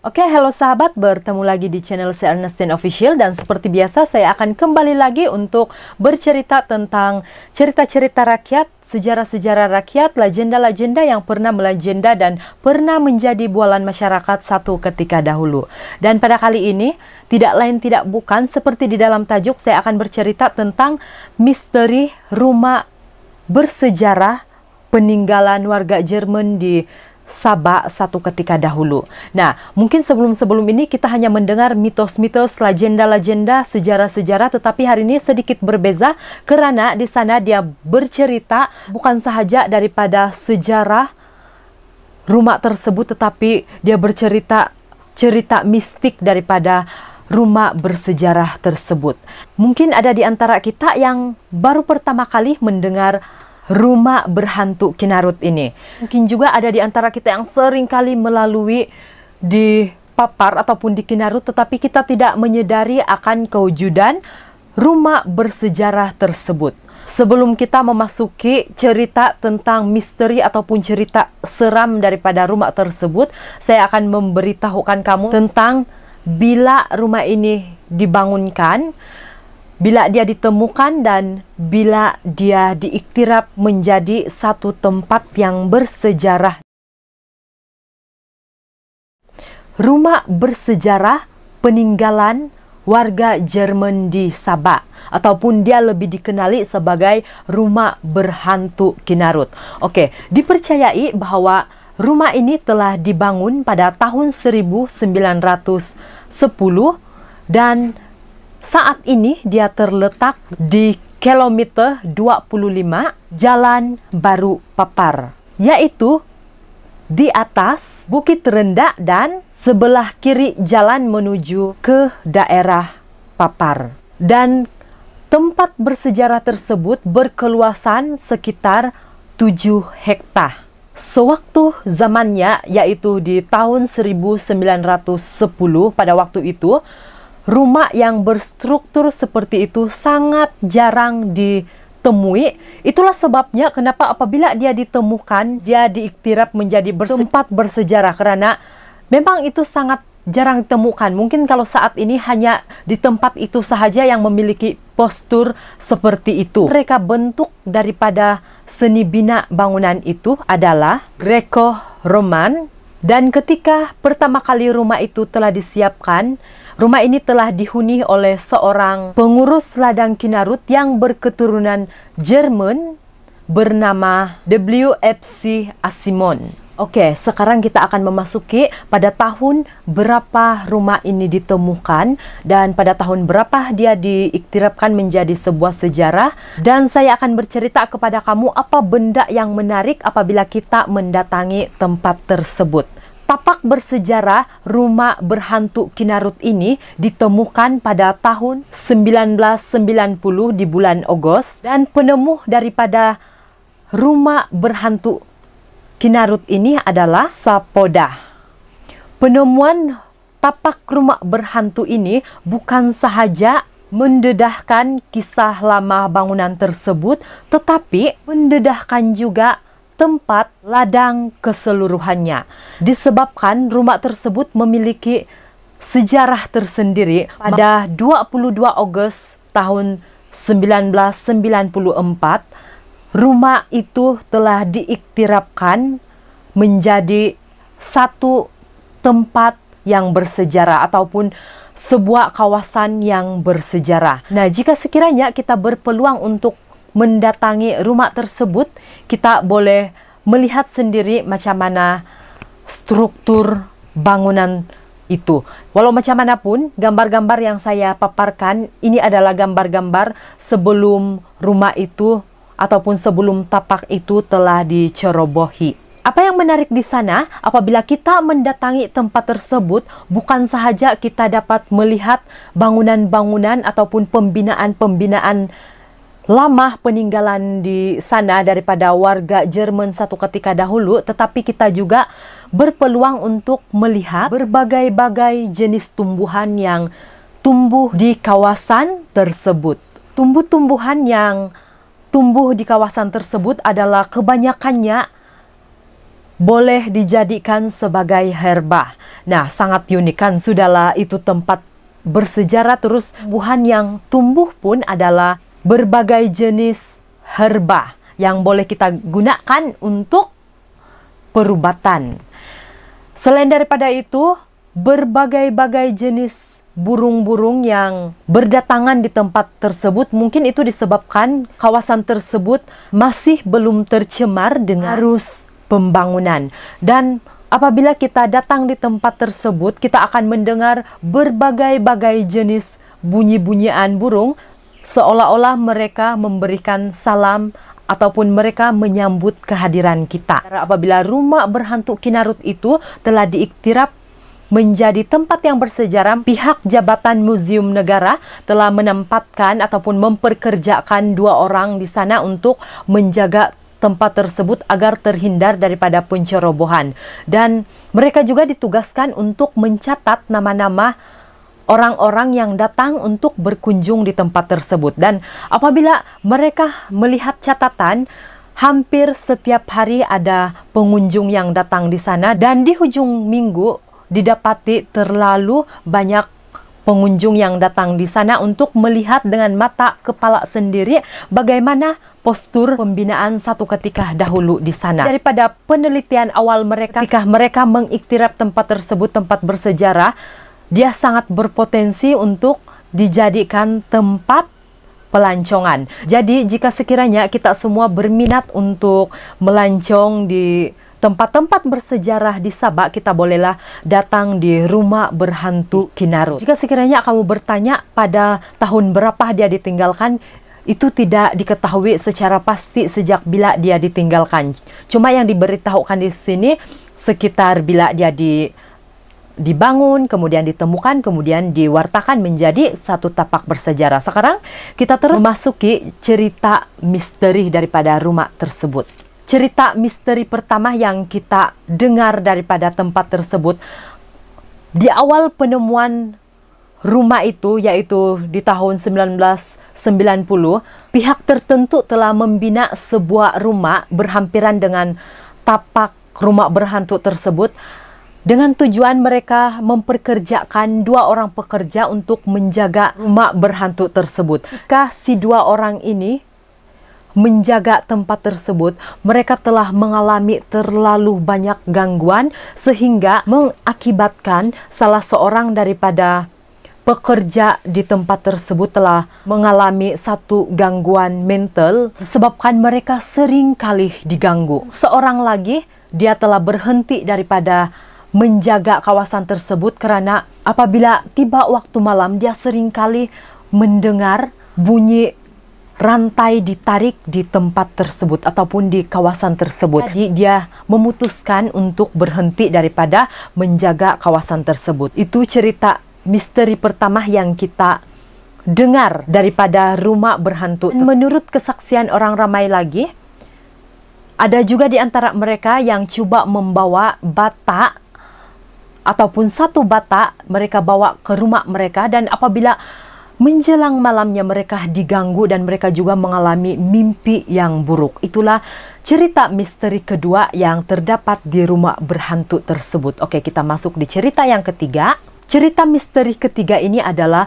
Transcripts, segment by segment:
Oke, halo sahabat, bertemu lagi di channel saya Ernestine Official, dan seperti biasa saya akan kembali lagi untuk bercerita tentang cerita-cerita rakyat, sejarah-sejarah rakyat, legenda-legenda yang pernah melegenda dan pernah menjadi bualan masyarakat satu ketika dahulu. Dan pada kali ini, tidak lain tidak bukan seperti di dalam tajuk, saya akan bercerita tentang misteri rumah bersejarah peninggalan warga Jerman di Sabah satu ketika dahulu. Nah, mungkin sebelum ini kita hanya mendengar mitos-mitos, legenda-legenda, sejarah-sejarah, tetapi hari ini sedikit berbeza karena di sana dia bercerita bukan sahaja daripada sejarah rumah tersebut, tetapi dia bercerita cerita mistik daripada rumah bersejarah tersebut. Mungkin ada di antara kita yang baru pertama kali mendengar rumah berhantu Kinarut ini. Mungkin juga ada di antara kita yang sering kali melalui di Papar ataupun di Kinarut, tetapi kita tidak menyadari akan kewujudan rumah bersejarah tersebut. Sebelum kita memasuki cerita tentang misteri ataupun cerita seram daripada rumah tersebut, saya akan memberitahukan kamu tentang bila rumah ini dibangunkan, bila dia ditemukan, dan bila dia diiktiraf menjadi satu tempat yang bersejarah. Rumah bersejarah peninggalan warga Jerman di Sabah, ataupun dia lebih dikenali sebagai rumah berhantu Kinarut. Oke, dipercayai bahwa rumah ini telah dibangun pada tahun 1910 dan saat ini dia terletak di kilometer 25 Jalan Baru Papar, yaitu di atas bukit rendah dan sebelah kiri jalan menuju ke daerah Papar. Dan tempat bersejarah tersebut berkeluasan sekitar 7 hektar. Sewaktu zamannya, yaitu di tahun 1910, pada waktu itu rumah yang berstruktur seperti itu sangat jarang ditemui. Itulah sebabnya kenapa apabila dia ditemukan, dia diiktiraf menjadi tempat bersejarah, karena memang itu sangat jarang ditemukan. Mungkin kalau saat ini hanya di tempat itu sahaja yang memiliki postur seperti itu. Mereka bentuk daripada seni bina bangunan itu adalah Greco-Roman, dan ketika pertama kali rumah itu telah disiapkan, rumah ini telah dihuni oleh seorang pengurus ladang Kinarut yang berketurunan Jerman bernama W.F.C. Asimon. Oke, sekarang kita akan memasuki pada tahun berapa rumah ini ditemukan dan pada tahun berapa dia diiktirafkan menjadi sebuah sejarah. Dan saya akan bercerita kepada kamu apa benda yang menarik apabila kita mendatangi tempat tersebut. Tapak bersejarah rumah berhantu Kinarut ini ditemukan pada tahun 1990 di bulan Agustus, dan penemu daripada rumah berhantu Kinarut ini adalah Sapoda. Penemuan tapak rumah berhantu ini bukan sahaja mendedahkan kisah lama bangunan tersebut, tetapi mendedahkan juga tempat ladang keseluruhannya. Disebabkan rumah tersebut memiliki sejarah tersendiri. Pada 22 Agustus tahun 1994, rumah itu telah diiktirafkan menjadi satu tempat yang bersejarah ataupun sebuah kawasan yang bersejarah. Nah, jika sekiranya kita berpeluang untuk mendatangi rumah tersebut, kita boleh melihat sendiri macam mana struktur bangunan itu. Walau macam manapun, gambar-gambar yang saya paparkan ini adalah gambar-gambar sebelum rumah itu ataupun sebelum tapak itu telah dicerobohi. Apa yang menarik di sana, apabila kita mendatangi tempat tersebut, bukan sahaja kita dapat melihat bangunan-bangunan ataupun pembinaan-pembinaan lama peninggalan di sana daripada warga Jerman satu ketika dahulu, tetapi kita juga berpeluang untuk melihat berbagai-bagai jenis tumbuhan yang tumbuh di kawasan tersebut. Tumbuh-tumbuhan yang tumbuh di kawasan tersebut adalah kebanyakannya boleh dijadikan sebagai herba. Nah, sangat unik kan, sudahlah itu tempat bersejarah, terus tumbuhan yang tumbuh pun adalah berbagai jenis herba yang boleh kita gunakan untuk perubatan. Selain daripada itu, berbagai-bagai jenis burung-burung yang berdatangan di tempat tersebut. Mungkin itu disebabkan kawasan tersebut masih belum tercemar dengan arus pembangunan. Dan apabila kita datang di tempat tersebut, kita akan mendengar berbagai-bagai jenis bunyi-bunyian burung, seolah-olah mereka memberikan salam ataupun mereka menyambut kehadiran kita. Apabila rumah berhantu Kinarut itu telah diiktiraf menjadi tempat yang bersejarah, pihak Jabatan Museum Negara telah menempatkan ataupun memperkerjakan 2 orang di sana untuk menjaga tempat tersebut agar terhindar daripada pencerobohan. Dan mereka juga ditugaskan untuk mencatat nama-nama orang-orang yang datang untuk berkunjung di tempat tersebut. Dan apabila mereka melihat catatan, hampir setiap hari ada pengunjung yang datang di sana, dan di hujung minggu didapati terlalu banyak pengunjung yang datang di sana untuk melihat dengan mata kepala sendiri bagaimana postur pembinaan satu ketika dahulu di sana. Daripada penelitian awal mereka, ketika mereka mengiktiraf tempat tersebut tempat bersejarah, dia sangat berpotensi untuk dijadikan tempat pelancongan. Jadi jika sekiranya kita semua berminat untuk melancong di tempat-tempat bersejarah di Sabah, kita bolehlah datang di rumah berhantu Kinarut. Jika sekiranya kamu bertanya pada tahun berapa dia ditinggalkan, itu tidak diketahui secara pasti sejak bila dia ditinggalkan. Cuma yang diberitahukan di sini sekitar bila dia dibangun, kemudian ditemukan, kemudian diwartakan menjadi satu tapak bersejarah. Sekarang kita terus memasuki cerita misteri daripada rumah tersebut. Cerita misteri pertama yang kita dengar daripada tempat tersebut, di awal penemuan rumah itu, yaitu di tahun 1990, pihak tertentu telah membina sebuah rumah berhampiran dengan tapak rumah berhantu tersebut, dengan tujuan mereka memperkerjakan 2 orang pekerja untuk menjaga rumah berhantu tersebut. Jika si 2 orang ini menjaga tempat tersebut, mereka telah mengalami terlalu banyak gangguan sehingga mengakibatkan salah seorang daripada pekerja di tempat tersebut telah mengalami satu gangguan mental disebabkan mereka sering kali diganggu. Seorang lagi, dia telah berhenti daripada menjaga kawasan tersebut karena apabila tiba waktu malam, dia sering kali mendengar bunyi rantai ditarik di tempat tersebut ataupun di kawasan tersebut. Jadi dia memutuskan untuk berhenti daripada menjaga kawasan tersebut. Itu cerita misteri pertama yang kita dengar daripada rumah berhantu. Menurut kesaksian orang ramai lagi, ada juga di antara mereka yang coba membawa bata ataupun satu bata mereka bawa ke rumah mereka, dan apabila menjelang malamnya mereka diganggu dan mereka juga mengalami mimpi yang buruk. Itulah cerita misteri kedua yang terdapat di rumah berhantu tersebut. Oke, kita masuk di cerita yang ketiga. Cerita misteri ketiga ini adalah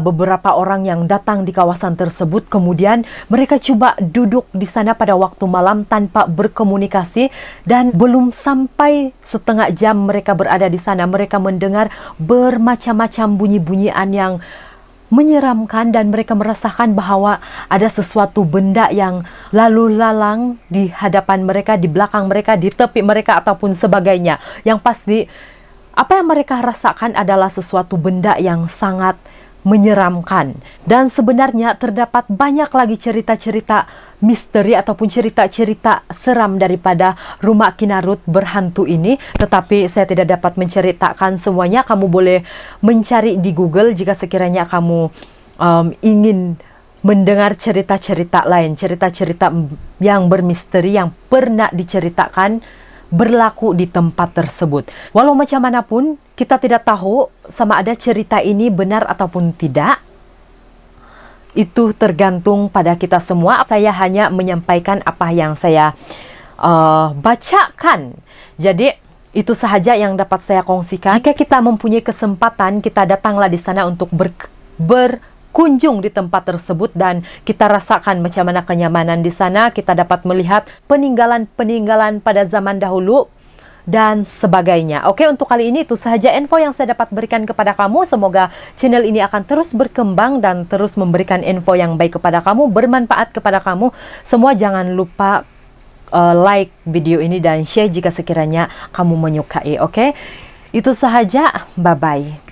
beberapa orang yang datang di kawasan tersebut, kemudian mereka coba duduk di sana pada waktu malam tanpa berkomunikasi, dan belum sampai setengah jam mereka berada di sana, mereka mendengar bermacam-macam bunyi-bunyian yang menyeramkan, dan mereka merasakan bahwa ada sesuatu benda yang lalu lalang di hadapan mereka, di belakang mereka, di tepi mereka ataupun sebagainya. Yang pasti apa yang mereka rasakan adalah sesuatu benda yang sangat menyeramkan. Dan sebenarnya terdapat banyak lagi cerita-cerita misteri ataupun cerita-cerita seram daripada rumah Kinarut berhantu ini, tetapi saya tidak dapat menceritakan semuanya. Kamu boleh mencari di Google jika sekiranya kamu ingin mendengar cerita-cerita lain, cerita-cerita yang bermisteri yang pernah diceritakan berlaku di tempat tersebut. Walau macam manapun, kita tidak tahu sama ada cerita ini benar ataupun tidak. Itu tergantung pada kita semua. Saya hanya menyampaikan apa yang saya bacakan. Jadi itu sahaja yang dapat saya kongsikan. Jika kita mempunyai kesempatan, kita datanglah di sana untuk berkunjung di tempat tersebut dan kita rasakan macam mana kenyamanan di sana. Kita dapat melihat peninggalan-peninggalan pada zaman dahulu dan sebagainya. Oke, untuk kali ini itu sahaja info yang saya dapat berikan kepada kamu. Semoga channel ini akan terus berkembang dan terus memberikan info yang baik kepada kamu, bermanfaat kepada kamu. Semua jangan lupa like video ini dan share jika sekiranya kamu menyukai. Oke, itu sahaja. Bye-bye.